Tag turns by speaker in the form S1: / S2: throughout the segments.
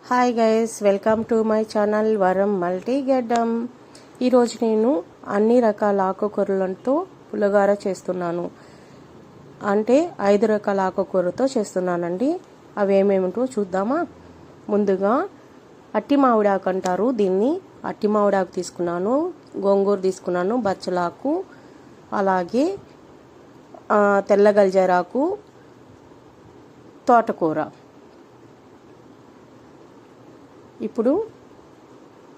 S1: Hi guys, welcome to my channel వరం multi గెడ్డం. ఈరోజు నేను అన్ని రకాల ఆకుకూరలతో పులిహోర చేస్తున్నాను. అంటే 5 రకాల ఆకుకూరతో చేస్తున్నానండి. అవి ఏమేమిటో చూద్దామా. ముందుగా అట్టి మామిడాకు అంటారు దీన్ని. అట్టి మామిడాకు తీసుకున్నాను, గోంగూర తీసుకున్నాను, బచ్చలాకు, అలాగే తెల్ల గల్జరాకు, తోటకూర. ఇప్పుడు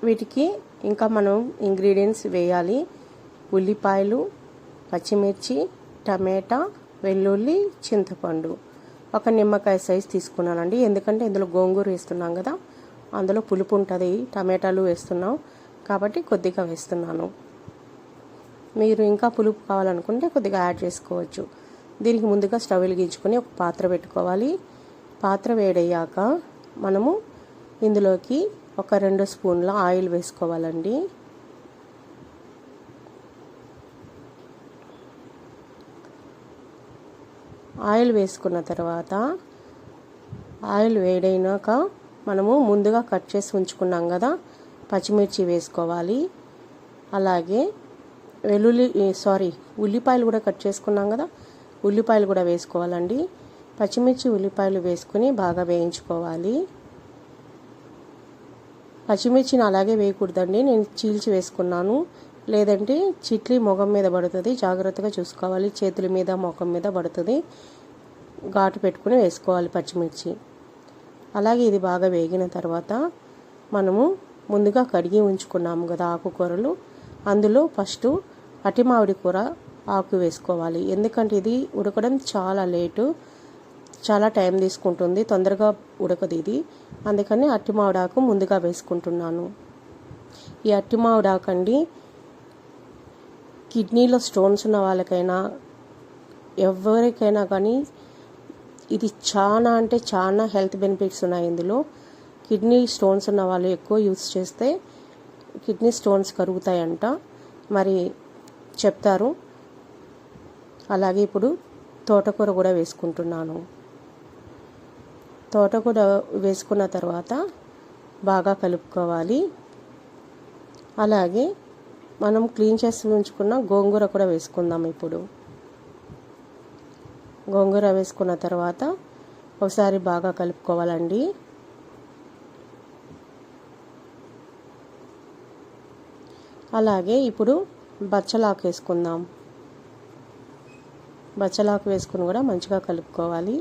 S1: వీటికి ఇంకా మనం ఇంగ్రీడియంట్స్ వేయాలి. ఉల్లిపాయలు, పచ్చిమిర్చి, టమాటా, వెల్లుల్లి, చింతపండు. ఒక నిమ్మకాయ సైజ్ తీసుకున్నానండి, ఎందుకంటే ఇందులో గోంగూర వేస్తున్నాం కదా, అందులో పులుపు ఉంటుంది. టమాటాలు వేస్తున్నాం కాబట్టి కొద్దిగా వేస్తున్నాను. మీరు ఇంకా పులుపు కావాలనుకుంటే కొద్దిగా యాడ్ చేసుకోవచ్చు. దీనికి ముందుగా స్టవ్ వెలిగించుకొని ఒక పాత్ర పెట్టుకోవాలి. పాత్ర వేడయ్యాక మనము ఇందులోకి ఒక 2 స్పూన్ల ఆయిల్ వేసుకోవాలండి. ఆయిల్ వేసుకున్న తర్వాత ఆయిల్ వేడైనాక మనము ముందుగా కట్ చేసి ఉంచుకున్నాం కదా పచ్చిమిర్చి వేసుకోవాలి. అలాగే ఉల్లిపాయలు కూడా కట్ చేసుకున్నాం కదా, ఉల్లిపాయలు కూడా వేసుకోవాలండి. పచ్చిమిర్చి, ఉల్లిపాయలు వేసుకుని బాగా వేయించుకోవాలి. పచ్చిమిర్చిని అలాగే వేయకూడదండి, నేను చీల్చి వేసుకున్నాను, లేదంటే చిట్లి మొగం మీద పడుతుంది. జాగ్రత్తగా చూసుకోవాలి, చేతుల మీద మొఖం మీద పడుతుంది. ఘాటు పెట్టుకుని వేసుకోవాలి పచ్చిమిర్చి. అలాగే ఇది బాగా వేగిన తర్వాత మనము ముందుగా కడిగి ఉంచుకున్నాము కదా ఆకుకూరలు, అందులో ఫస్ట్ అట్టి మామిడి కూర ఆకు వేసుకోవాలి. ఎందుకంటే ఇది ఉడకడం చాలా లేటు, చాలా టైం తీసుకుంటుంది, తొందరగా ఉడకదు ఇది. అందుకని అట్టి మామిడాకు ముందుగా వేసుకుంటున్నాను. ఈ అట్టి మామిడాకు అండి కిడ్నీలో స్టోన్స్ ఉన్న వాళ్ళకైనా ఎవరికైనా కానీ ఇది చాలా అంటే చాలా హెల్త్ బెనిఫిట్స్ ఉన్నాయి ఇందులో. కిడ్నీ స్టోన్స్ ఉన్న వాళ్ళు ఎక్కువ యూస్ చేస్తే కిడ్నీ స్టోన్స్ కరుగుతాయంట మరి చెప్తారు. అలాగే ఇప్పుడు తోటకూర కూడా వేసుకుంటున్నాను. తోటకూర వేసుకున్న తర్వాత బాగా కలుపుకోవాలి. అలాగే మనం క్లీన్ చేసి ఉంచుకున్న గోంగూర కూడా వేసుకుందాం. ఇప్పుడు గోంగూర వేసుకున్న తర్వాత ఒకసారి బాగా కలుపుకోవాలండి. అలాగే ఇప్పుడు బచ్చలాకు వేసుకుందాం. బచ్చలాకు వేసుకుని కూడా మంచిగా కలుపుకోవాలి.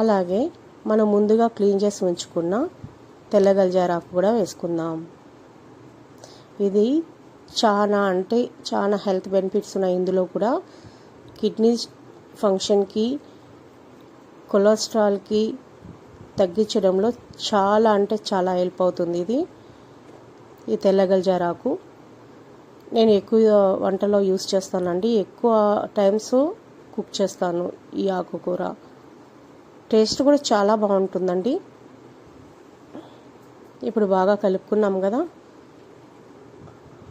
S1: అలాగే మనం ముందుగా క్లీన్ చేసి ఉంచుకున్న తెల్ల గల్జరాకు కూడా వేసుకుందాం. ఇది చాలా అంటే చాలా హెల్త్ బెనిఫిట్స్ ఉన్నాయి ఇందులో కూడా. కిడ్నీ ఫంక్షన్కి, కొలెస్ట్రాల్కి తగ్గించడంలో చాలా అంటే చాలా హెల్ప్ అవుతుంది ఇది. ఈ తెల్ల గల్జరాకు నేను ఎక్కువ వంటలో యూస్ చేస్తానండి, ఎక్కువ టైమ్స్ కుక్ చేస్తాను ఈ ఆకుకూర. టేస్ట్ కూడా చాలా బాగుంటుందండి. ఇప్పుడు బాగా కలుపుకున్నాం కదా,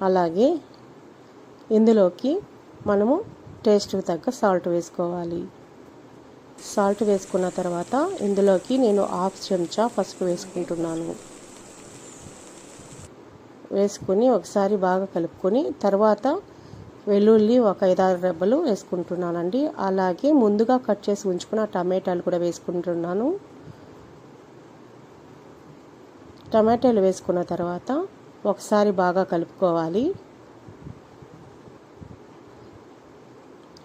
S1: అలాగే ఇందులోకి మనము టేస్ట్కి తగ్గ సాల్ట్ వేసుకోవాలి. సాల్ట్ వేసుకున్న తర్వాత ఇందులోకి నేను 1/2 చెంచా పసుపు వేసుకుంటున్నాను. వేసుకుని ఒకసారి బాగా కలుపుకొని తర్వాత వెల్లుల్లి ఒక 5-6 రెబ్బలు వేసుకుంటున్నానండి. అలాగే ముందుగా కట్ చేసి ఉంచుకున్న టమాటాలు కూడా వేసుకుంటున్నాను. టమాటాలు వేసుకున్న తర్వాత ఒకసారి బాగా కలుపుకోవాలి.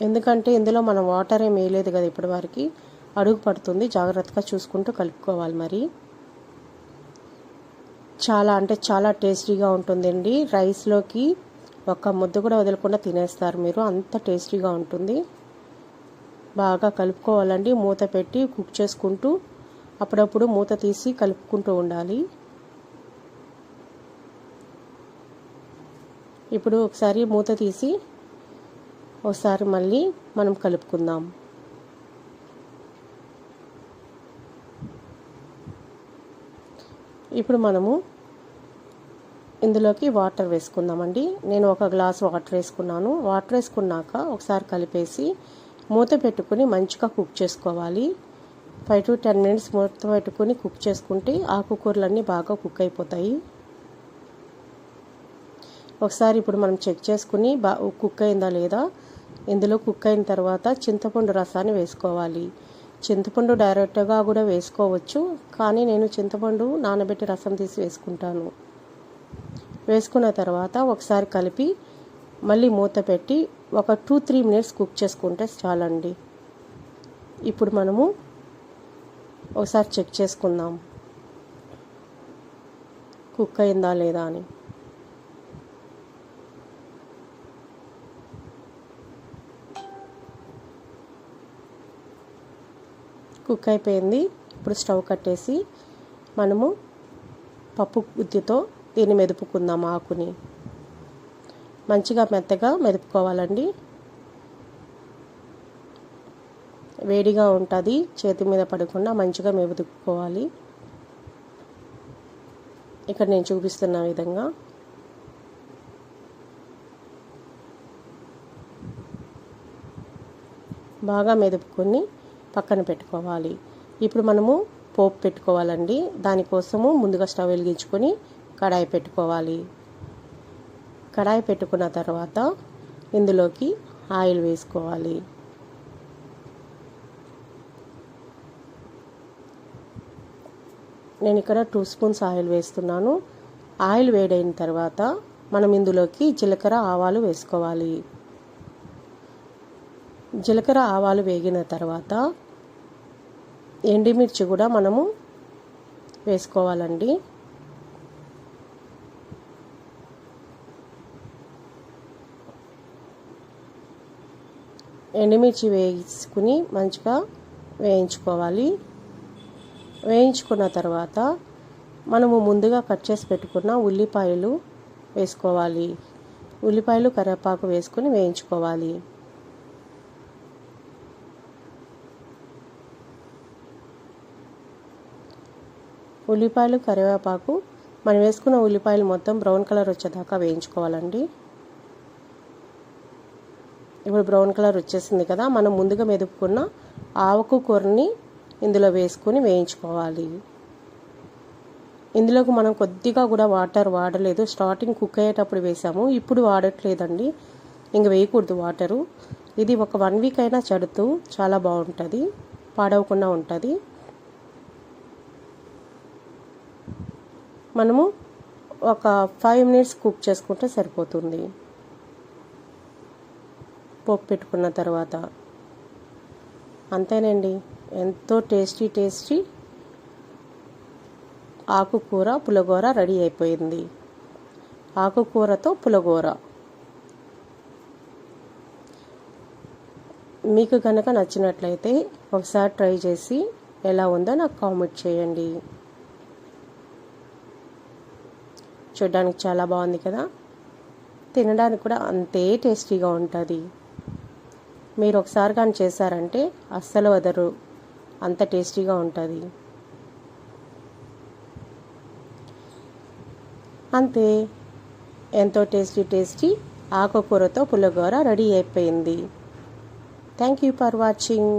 S1: ఎందుకంటే ఇందులో మనం వాటర్ ఏం వేయలేదు కదా ఇప్పటి వరకు, అడుగు పడుతుంది, జాగ్రత్తగా చూసుకుంటూ కలుపుకోవాలి. మరి చాలా అంటే చాలా టేస్టీగా ఉంటుందండి. రైస్లోకి ఒక్క ముద్ద కూడా వదలకుండా తినేస్తారు మీరు, అంత టేస్టీగా ఉంటుంది. బాగా కలుపుకోవాలండి. మూత పెట్టి కుక్ చేసుకుంటూ అప్పుడప్పుడు మూత తీసి కలుపుకుంటూ ఉండాలి. ఇప్పుడు ఒకసారి మూత తీసి ఒకసారి మళ్ళీ మనం కలుపుకుందాం. ఇప్పుడు మనము ఇందులోకి వాటర్ వేసుకుందామండి. నేను 1 గ్లాస్ వాటర్ వేసుకున్నాను. వాటర్ వేసుకున్నాక ఒకసారి కలిపేసి మూత పెట్టుకుని మంచిగా కుక్ చేసుకోవాలి. 5 to 10 minutes మూత పెట్టుకొని కుక్ చేసుకుంటే ఆకుకూరలన్నీ బాగా కుక్ అయిపోతాయి. ఒకసారి ఇప్పుడు మనం చెక్ చేసుకుని కుక్ అయిందా లేదా. ఇందులో కుక్ అయిన తర్వాత చింతపండు రసాన్ని వేసుకోవాలి. చింతపండు డైరెక్ట్గా కూడా వేసుకోవచ్చు, కానీ నేను చింతపండు నానబెట్టి రసం తీసి వేసుకుంటాను. వేసుకున్న తర్వాత ఒకసారి కలిపి మళ్ళీ మూత పెట్టి ఒక 2-3 మినిట్స్ కుక్ చేసుకుంటే చాలండి. ఇప్పుడు మనము ఒకసారి చెక్ చేసుకుందాం కుక్ అయిందా లేదా అని. కుక్ అయిపోయింది. ఇప్పుడు స్టవ్ కట్టేసి మనము పప్పు గుత్తితో దీన్ని మెదుపుకుందాం. ఆకుని మంచిగా మెత్తగా మెదుపుకోవాలండి. వేడిగా ఉంటుంది, చేతి మీద పడకుండా మంచిగా మెదుపుకోవాలి. ఇక్కడ నేను చూపిస్తున్న విధంగా బాగా మెదుపుకొని పక్కన పెట్టుకోవాలి. ఇప్పుడు మనము పోపు పెట్టుకోవాలండి. దానికోసము ముందుగా స్టవ్ వెలిగించుకొని కడాయి పెట్టుకోవాలి. కడాయి పెట్టుకున్న తర్వాత ఇందులోకి ఆయిల్ వేసుకోవాలి. నేను ఇక్కడ 2 స్పూన్స్ ఆయిల్ వేస్తున్నాను. ఆయిల్ వేడైన తర్వాత మనం ఇందులోకి జీలకర్ర ఆవాలు వేసుకోవాలి. జీలకర్ర ఆవాలు వేగిన తర్వాత ఎండుమిర్చి కూడా మనము వేసుకోవాలండి. ఎండుమిర్చి వేసుకుని మంచిగా వేయించుకోవాలి. వేయించుకున్న తర్వాత మనము ముందుగా కట్ చేసి పెట్టుకున్న ఉల్లిపాయలు వేసుకోవాలి. ఉల్లిపాయలు కరివేపాకు వేసుకొని వేయించుకోవాలి. ఉల్లిపాయలు కరివేపాకు మనం వేసుకున్న ఉల్లిపాయలు మొత్తం బ్రౌన్ కలర్ వచ్చేదాకా వేయించుకోవాలండి. ఇప్పుడు బ్రౌన్ కలర్ వచ్చేసింది కదా, మనం ముందుగా మెదుపుకున్న ఆకుకూరని ఇందులో వేసుకొని వేయించుకోవాలి. ఇందులోకి మనం కొద్దిగా కూడా వాటర్ వాడలేదు. స్టార్టింగ్ కుక్ అయ్యేటప్పుడు వేసాము, ఇప్పుడు వాడట్లేదండి. ఇంక వేయకూడదు వాటరు. ఇది ఒక 1 వీక్ అయినా చెడుతూ చాలా బాగుంటుంది, పాడవకుండా ఉంటుంది. మనము ఒక 5 మినిట్స్ కుక్ చేసుకుంటే సరిపోతుంది. పోపు పెట్టుకున్న తర్వాత అంతేనండి, ఎంతో టేస్టీ ఆకుకూర పులగూర రెడీ అయిపోయింది. ఆకుకూరతో పులగూర. మీకు కనుక నచ్చినట్లయితే ఒకసారి ట్రై చేసి ఎలా ఉందో నాకు కామెంట్ చేయండి. చూడడానికి చాలా బాగుంది కదా, తినడానికి కూడా అంతే టేస్టీగా ఉంటుంది. మీరు ఒకసారి కానీ చేశారంటే అస్సలు వదరు, అంత టేస్టీగా ఉంటుంది. అంతే, ఎంతో టేస్టీ ఆకుకూరతో పులిహోర రెడీ అయిపోయింది. Thank you for watching.